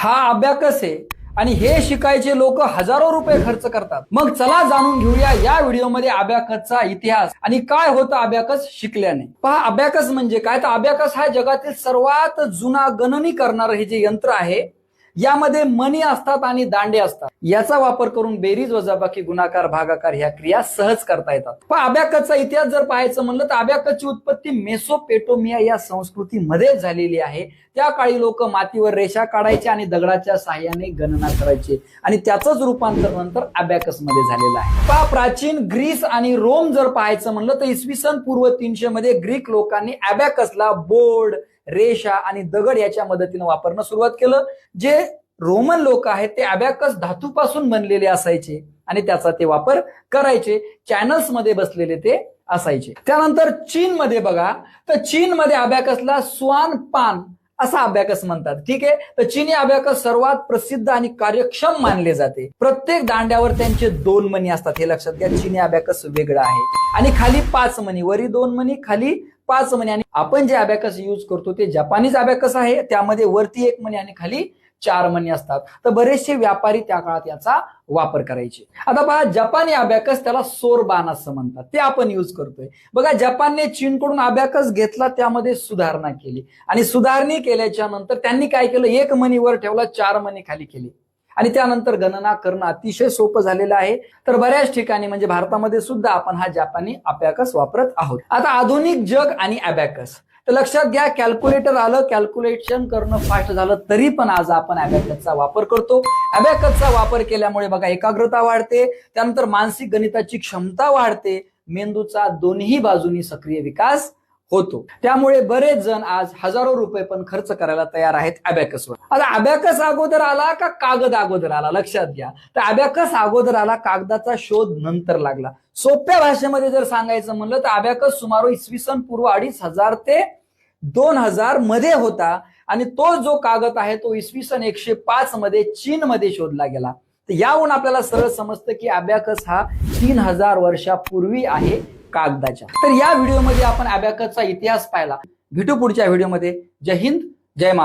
हा अबॅकस आहे आणि हे शिकायचे लोक हजारो रुपये खर्च करतात। मग चला जाणून घेऊया या व्हिडिओमध्ये अबॅकसचा इतिहास आणि काय होतं अबॅकस शिकल्याने। पहा, अबॅकस म्हणजे काय तर अबॅकस हा जगातील सर्वात जुना गणनी करणारं हे जे यंत्र आहे, यामध्ये मणी असतात आणि दांडे असतात। याचा वापर करून बेरीज, वजाबाकी, गुणाकार, भागाकार ह्या क्रिया सहज करता येतात। पण अबॅकसचा इतिहास जर पाहायचं म्हणलं तर अबॅकसची उत्पत्ती मेसोपोटेमिया या संस्कृतीमध्ये झालेली आहे। त्या काळी लोक मातीवर रेषा काढायचे आणि दगडाच्या साहाय्याने गणना करायचे आणि त्याचंच रूपांतर नंतर अबॅकस मध्ये झालेलं आहे। पहा, प्राचीन ग्रीस आणि रोम जर पाहायचं म्हणलं तर इसवी सन पूर्व 300 मध्ये ग्रीक लोकांनी अबॅकसला बोर्ड, रेषा आणि दगड याच्या मदतीने वापरणं सुरुवात केलं। जे रोमन लोक आहेत ते अबॅकस धातूपासून बनलेले असायचे आणि त्याचा ते वापर करायचे। चॅनल्स मध्ये बसलेले ते असायचे। त्यानंतर चीन मध्ये बघा, तर चीन मध्ये अबॅकसला स्वान पान असा अबॅकस म्हणतात। ठीक आहे, तर चीनी अबॅकस सर्वात प्रसिद्ध आणि कार्यक्षम मानले जाते। प्रत्येक दांड्यावर त्यांचे 2 मणी असतात, हे लक्षात घ्या। चीनी अबॅकस वेगळा आहे आणि खाली 5 मणी, वरी 2 मणी, खाली 5 मणी। आणि आपण जे अबॅकस यूज करतो ते जपानीज अबॅकस आहे, त्यामध्ये वरती 1 मणी आणि खाली 4 मणी असतात। तर बरेचसे व्यापारी त्या काळात याचा वापर करायचे। आता पहा, जपानी अबॅकस त्याला सोरबान असं म्हणतात, ते आपण यूज करतोय। बघा, जपानने चीनकडून अबॅकस घेतला, त्यामध्ये सुधारणा केली आणि सुधारणी केल्याच्या नंतर त्यांनी काय केलं, 1 मणी वर ठेवला, 4 मणी खाली केली आणि त्यानंतर गणना करणं अतिशय सोपं झालेलं आहे। तर बऱ्याच ठिकाणी म्हणजे भारतामध्ये सुद्धा आपण हा जपानी अबॅकस वापरत आहोत। आता आधुनिक जग आणि अबॅकस, तर लक्षात घ्या, कॅल्क्युलेटर आलं, कॅल्क्युलेशन करणं फास्ट झालं, तरी पण आज आपण अबॅकसचा वापर करतो। अबॅकसचा वापर केल्यामुळे बघा एकाग्रता वाढते, त्यानंतर मानसिक गणिताची क्षमता वाढते, मेंदूचा दोन्ही बाजूनी सक्रिय विकास होतो। त्यामुळे बरेच जण आज हजारो रुपये पण खर्च करायला तयार आहेत अबॅकसवर। आता अबॅकस अगोदर आला का कागद अगोदर आला, लक्षात घ्या। तर अबॅकस अगोदर आला, कागदाचा शोध नंतर लागला। सोप्या भाषेमध्ये जर सांगायचं म्हणलं तर अबॅकस सुमारे इसवी सन पूर्व 2500 ते 2000 मध्ये होता आणि तो जो कागद आहे तो इसवी सन 105 मध्ये चीन मध्ये शोधला गेला। तर यावरून आपल्याला सरळ समजतं की अबॅकस हा 3000 वर्षापूर्वी आहे कागदाच्या। तर या व्हिडिओमध्ये आपण अबॅकसचा इतिहास पाहिला। भेटू पुढच्या व्हिडिओमध्ये। जय हिंद, जय महाराष्ट्र।